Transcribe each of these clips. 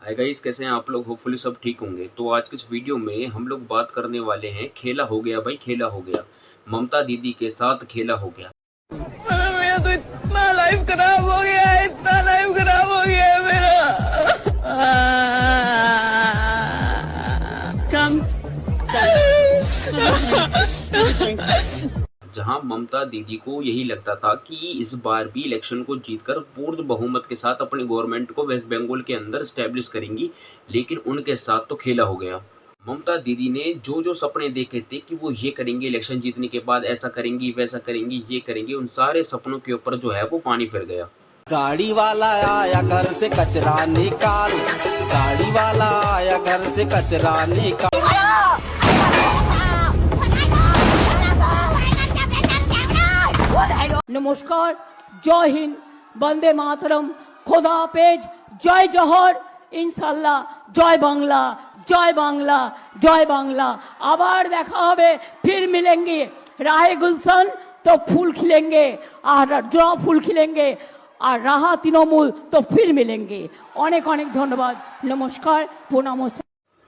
Hi guys, कैसे हैं आप लोग। होपफुली सब ठीक होंगे। तो आज के इस वीडियो में हम लोग बात करने वाले हैं खेला हो गया भाई, खेला हो गया। ममता दीदी के साथ खेला हो गया। अरे मेरा तो इतना लाइफ खराब हो गया है, इतना लाइफ खराब हो गया है मेरा। कम जहां ममता दीदी को यही लगता था कि इस बार भी इलेक्शन को जीतकर पूर्ण बहुमत के साथ अपनी गवर्नमेंट को वेस्ट बंगाल के अंदर स्टैब्लिश करेंगी, लेकिन उनके साथ तो खेला हो गया। ममता दीदी ने जो जो सपने देखे थे कि वो ये करेंगे, इलेक्शन जीतने के बाद ऐसा करेंगी, वैसा करेंगी, ये करेंगे, उन सारे सपनों के ऊपर जो है वो पानी फिर गया। गाड़ी वाला आया घर से कचरा निकाल, गाड़ी वाला आया घर से कचरा निकाल। नमस्कार, जय हिंद, वंदे मातरम, खोदा हाफेज, जय जहर, इंशाल्लाह, जय बांग्ला, जय बांग्ला, जय बांग्ला। आबार देखा होबे, फिर मिलेंगे। राहे गुलशन तो फूल खिलेंगे और जो फूल खिलेंगे, और राहा तृणमूल तो फिर मिलेंगे। अनेक अनेक धन्यवाद, नमस्कार, प्रणाम।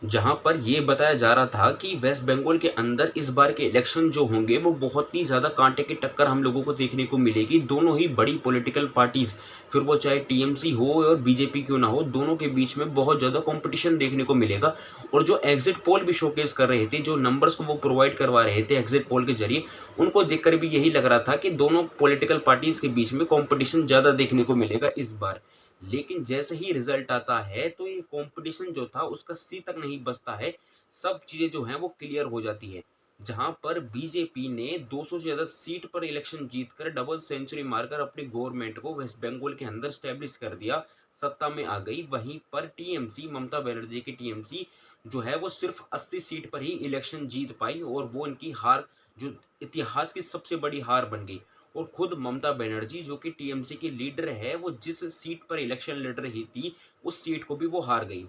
जहां पर ये बताया जा रहा था कि वेस्ट बंगाल के अंदर इस बार के इलेक्शन जो होंगे वो बहुत ही ज़्यादा कांटे की टक्कर हम लोगों को देखने को मिलेगी। दोनों ही बड़ी पॉलिटिकल पार्टीज, फिर वो चाहे टीएमसी हो और बीजेपी क्यों ना हो, दोनों के बीच में बहुत ज़्यादा कंपटीशन देखने को मिलेगा। और जो एग्जिट पोल भी शोकेस कर रहे थे, जो नंबर्स को वो प्रोवाइड करवा रहे थे एग्जिट पोल के जरिए, उनको देखकर भी यही लग रहा था कि दोनों पॉलिटिकल पार्टीज के बीच में कॉम्पिटिशन ज़्यादा देखने को मिलेगा इस बार। लेकिन जैसे ही रिजल्ट आता है तो ये कंपटीशन जो था उसका सी तक नहीं बचता है। सब चीजें जो हैं वो क्लियर हो जाती है। जहां पर बीजेपी ने 200 से ज्यादा सीट पर इलेक्शन जीतकर डबल सेंचुरी मारकर अपनी गवर्नमेंट को वेस्ट बंगाल के अंदर स्टैब्लिश कर दिया, सत्ता में आ गई। वहीं पर टीएमसी, ममता बनर्जी की टीएमसी जो है वो सिर्फ 80 सीट पर ही इलेक्शन जीत पाई, और वो इनकी हार जो इतिहास की सबसे बड़ी हार बन गई। और खुद ममता बनर्जी जो कि टीएमसी की लीडर है, वो जिस सीट पर इलेक्शन लड़ रही थी उस सीट को भी वो हार गई।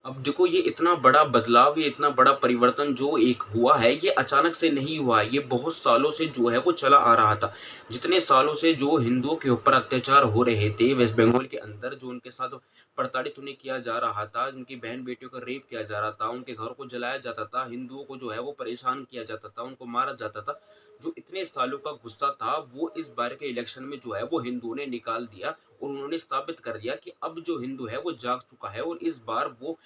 अब देखो, ये इतना बड़ा बदलाव, ये इतना बड़ा परिवर्तन जो एक हुआ है, ये अचानक से नहीं हुआ है। ये बहुत सालों से जो है वो चला आ रहा था। जितने सालों से जो हिंदुओं के ऊपर अत्याचार हो रहे थे वेस्ट बंगाल के अंदर, जो उनके साथ प्रताड़ित उन्हें किया जा रहा था, उनकी बहन बेटियों का रेप किया जा रहा था, उनके घर को जलाया जाता था, हिंदुओं को जो है वो परेशान किया जाता था, उनको मारा जाता था, जो इतने सालों का गुस्सा था वो इस बार के इलेक्शन में जो है वो हिंदुओं ने निकाल दिया। और उन्होंने साबित कर दिया कि अब जो हिंदू है वो जाग चुका है, और इस बार वो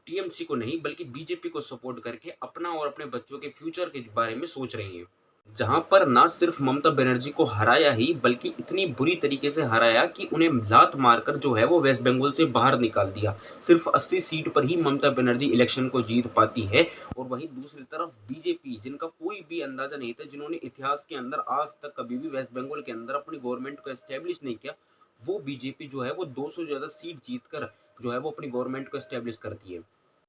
टीएमसी को नहीं बल्कि बीजेपी को सपोर्ट करके अपना और अपने बच्चों के फ्यूचर के बारे में सोच रही है। जहां पर ना सिर्फ ममता बनर्जी को हराया ही, बल्कि इतनी बुरी तरीके से हराया कि उन्हें लात मारकर जो है वो वेस्ट बंगाल से बाहर निकाल दिया। सिर्फ 80 सीट पर ही ममता बनर्जी इलेक्शन को जीत पाती है। और वहीं दूसरी तरफ बीजेपी, जिनका कोई भी अंदाजा नहीं था, जिन्होंने इतिहास के अंदर आज तक कभी भी वेस्ट बंगाल के अंदर अपनी गवर्नमेंट को एस्टेब्लिश नहीं किया, वो बीजेपी जो है वो 200 से ज्यादा सीट जीतकर जो है वो अपनी गवर्नमेंट को एस्टेब्लिश करती है।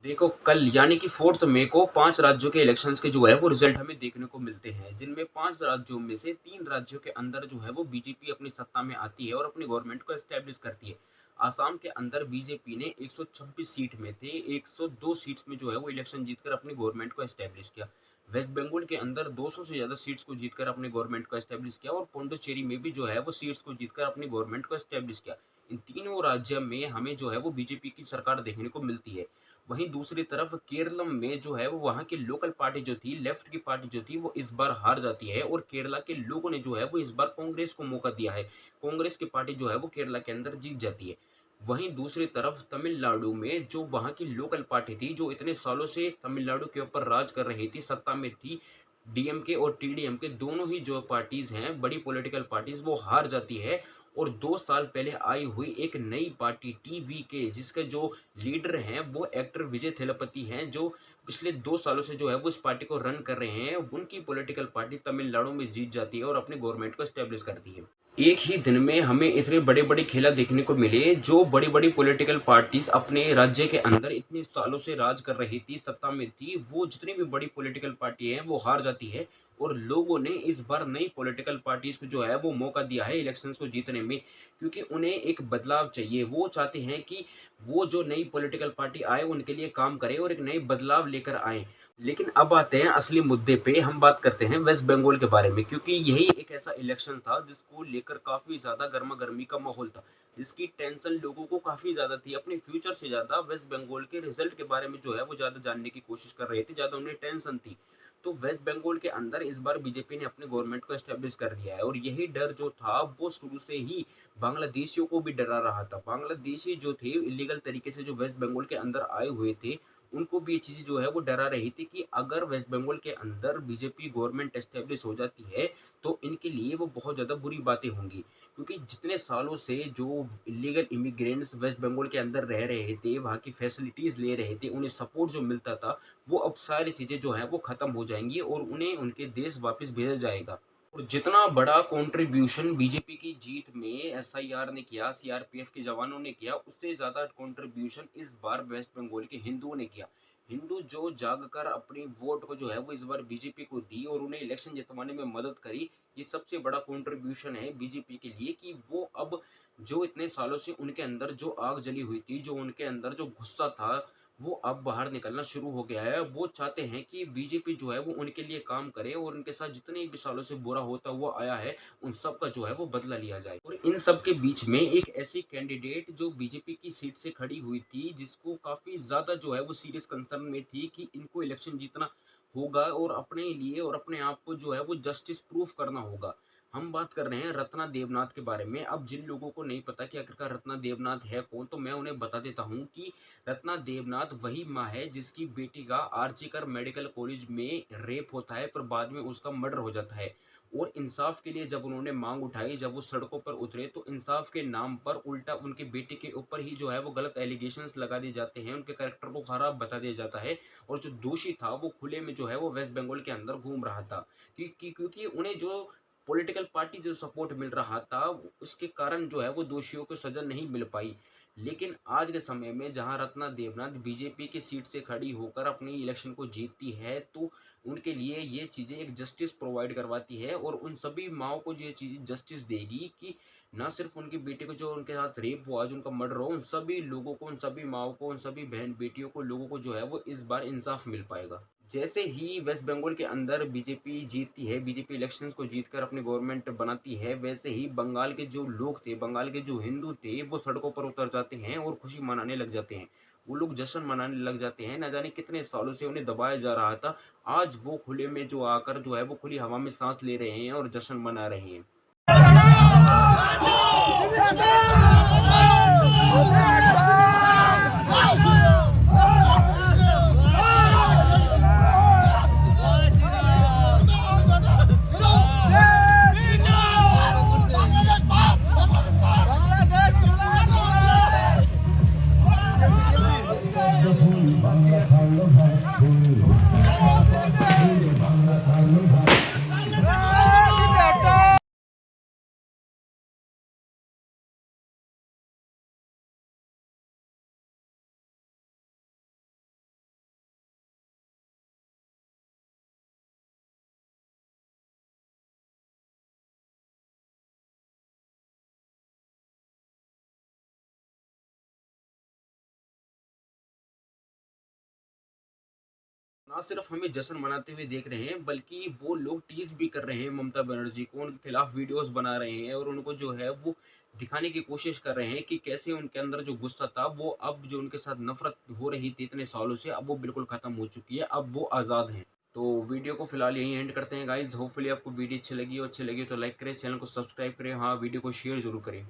देखो, कल यानी कि 4 मई को 5 राज्यों के इलेक्शंस के जो है वो रिजल्ट हमें देखने को मिलते हैं, जिनमें 5 राज्यों में से 3 राज्यों के अंदर जो है वो बीजेपी अपनी सत्ता में आती है और अपनी गवर्नमेंट को एस्टेब्लिश करती है। आसाम के अंदर बीजेपी ने 126 सीट में थे 102 सीट्स में जो है वो इलेक्शन जीतकर अपनी गवर्नमेंट को एस्टेब्लिश किया। वेस्ट बंगाल के अंदर 200 से ज्यादा सीट्स को जीतकर अपनी गवर्नमेंट को एस्टेब्लिश किया, और पुडुचेरी में भी जो है वो सीट्स को जीतकर अपनी गवर्नमेंट को एस्टेब्लिश किया। इन तीनों राज्यों में हमें जो है वो बीजेपी की सरकार देखने को मिलती है। वहीं दूसरी तरफ केरलम में जो है वो वहाँ की लोकल पार्टी जो थी, लेफ्ट की पार्टी जो थी, वो इस बार हार जाती है, और केरला के लोगों ने जो है वो इस बार कांग्रेस को मौका दिया है। कांग्रेस की पार्टी जो है वो केरला के अंदर जीत जाती है। वहीं दूसरी तरफ तमिलनाडु में जो वहाँ की लोकल पार्टी थी, जो इतने सालों से तमिलनाडु के ऊपर राज कर रही थी, सत्ता में थी, डीएमके और टीडीएमके दोनों ही जो पार्टीज हैं, बड़ी पॉलिटिकल पार्टीज, वो हार जाती है। और 2 साल पहले आई हुई एक नई पार्टी टीवीके, जिसके जो लीडर हैं वो एक्टर विजय थेलपति हैं, जो पिछले 2 सालों से जो है वो इस पार्टी को रन कर रहे हैं, उनकी पॉलिटिकल पार्टी तमिलनाडु में जीत जाती है और अपनी गवर्नमेंट को एस्टेब्लिश करती है। एक ही दिन में हमें इतने बड़े बड़े खेला देखने को मिले। जो बड़ी बड़ी पॉलिटिकल पार्टीज अपने राज्य के अंदर इतने सालों से राज कर रही थी, सत्ता में थी, वो जितनी भी बड़ी पॉलिटिकल पार्टी है वो हार जाती है। और लोगों ने इस बार नई पॉलिटिकल पार्टीज को जो है वो मौका दिया है इलेक्शंस को जीतने में, क्योंकि उन्हें एक बदलाव चाहिए। वो चाहते हैं कि वो जो नई पॉलिटिकल पार्टी आए उनके लिए काम करे और एक नई बदलाव लेकर आए। लेकिन अब आते हैं असली मुद्दे पे। हम बात करते हैं वेस्ट बंगाल के बारे में, क्योंकि यही एक ऐसा इलेक्शन था जिसको लेकर काफी ज्यादा गर्मा गर्मी का माहौल था। इसकी टेंशन लोगों को काफी ज्यादा थी, अपने फ्यूचर से ज्यादा वेस्ट बंगाल के रिजल्ट के बारे में जो है वो ज्यादा जानने की कोशिश कर रहे थे, ज्यादा उन्हें टेंशन थी। तो वेस्ट बंगाल के अंदर इस बार बीजेपी ने अपने गवर्नमेंट को एस्टेब्लिश कर लिया है, और यही डर जो था वो शुरू से ही बांग्लादेशियों को भी डरा रहा था। बांग्लादेशी जो थे इलीगल तरीके से जो वेस्ट बंगाल के अंदर आए हुए थे, उनको भी ये चीज़ जो है वो डरा रही थी कि अगर वेस्ट बंगाल के अंदर बीजेपी गवर्नमेंट एस्टेब्लिश हो जाती है तो इनके लिए वो बहुत ज़्यादा बुरी बातें होंगी। क्योंकि जितने सालों से जो इलीगल इमिग्रेंट्स वेस्ट बंगाल के अंदर रह रहे थे, वहाँ की फैसिलिटीज़ ले रहे थे, उन्हें सपोर्ट जो मिलता था, वो अब सारी चीज़ें जो हैं वो ख़त्म हो जाएंगी और उन्हें उनके देश वापस भेजा जाएगा। और जितना बड़ा कंट्रीब्यूशन बीजेपी की जीत में एसआईआर ने किया, सीआरपीएफ के जवानों ने किया, उससे ज्यादा कंट्रीब्यूशन इस बार वेस्ट बंगाल के हिंदुओं ने किया। हिंदू जो जागकर अपनी वोट को जो है वो इस बार बीजेपी को दी और उन्हें इलेक्शन जितवाने में मदद करी। ये सबसे बड़ा कंट्रीब्यूशन है बीजेपी के लिए कि वो अब जो इतने सालों से उनके अंदर जो आग जली हुई थी, जो उनके अंदर जो गुस्सा था, वो अब बाहर निकलना शुरू हो गया है। वो चाहते हैं कि बीजेपी जो है वो उनके लिए काम करे और उनके साथ जितने भी सालों से बुरा होता हुआ आया है, उन सब का जो है वो बदला लिया जाए। और इन सब के बीच में एक ऐसी कैंडिडेट जो बीजेपी की सीट से खड़ी हुई थी, जिसको काफी ज्यादा जो है वो सीरियस कंसर्न में थी कि इनको इलेक्शन जीतना होगा और अपने लिए और अपने आप को जो है वो जस्टिस प्रूफ करना होगा। हम बात कर रहे हैं रत्ना देवनाथ के बारे में। अब जिन लोगों को नहीं पता कि आखिरकार रत्ना देवनाथ है कौन, तो मैं उन्हें बता देता हूँ कि रत्ना देवनाथ वही माँ है जिसकी बेटी का आरजीकर मेडिकल कॉलेज में रेप होता है, पर बाद में उसका मर्डर हो जाता है। और इंसाफ के लिए जब उन्होंने मांग उठाई, जब वो सड़कों पर उतरे, तो इंसाफ के नाम पर उल्टा उनके बेटे के ऊपर ही जो है वो गलत एलिगेशंस लगा दिए जाते हैं, उनके कैरेक्टर को खराब बता दिया जाता है। और जो दोषी था वो खुले में जो है वो वेस्ट बंगाल के अंदर घूम रहा था, क्योंकि उन्हें जो पॉलिटिकल पार्टी जो सपोर्ट मिल रहा था, उसके कारण जो है वो दोषियों को सजा नहीं मिल पाई। लेकिन आज के समय में जहां रत्ना देवनाथ बीजेपी की सीट से खड़ी होकर अपनी इलेक्शन को जीतती है, तो उनके लिए ये चीज़ें एक जस्टिस प्रोवाइड करवाती है और उन सभी माओ को ये चीज़ जस्टिस देगी कि ना सिर्फ उनके बेटे को जो उनके साथ रेप हुआ, जो उनका मर्डर हो, उन सभी लोगों को, उन सभी माओ को, उन सभी बहन बेटियों को, लोगों को जो है वो इस बार इंसाफ मिल पाएगा। जैसे ही वेस्ट बंगाल के अंदर बीजेपी जीतती है, बीजेपी इलेक्शंस को जीतकर अपनी गवर्नमेंट बनाती है, वैसे ही बंगाल के जो लोग थे, बंगाल के जो हिंदू थे, वो सड़कों पर उतर जाते हैं और खुशी मनाने लग जाते हैं। वो लोग जश्न मनाने लग जाते हैं। न जाने कितने सालों से उन्हें दबाया जा रहा था, आज वो खुले में जो आकर जो है वो खुली हवा में सांस ले रहे हैं और जश्न मना रहे हैं। ना सिर्फ हमें जश्न मनाते हुए देख रहे हैं, बल्कि वो लोग टीज भी कर रहे हैं ममता बनर्जी को, उनके खिलाफ वीडियोस बना रहे हैं और उनको जो है वो दिखाने की कोशिश कर रहे हैं कि कैसे उनके अंदर जो गुस्सा था, वो अब जो उनके साथ नफरत हो रही थी इतने सालों से, अब वो बिल्कुल खत्म हो चुकी है, अब वो आज़ाद हैं। तो वीडियो को फिलहाल यहीं एंड करते हैं गाइज। होपफुली आपको वीडियो अच्छी लगी, और अच्छी लगी तो लाइक करें, चैनल को सब्सक्राइब करें, हाँ वीडियो को शेयर जरूर करें।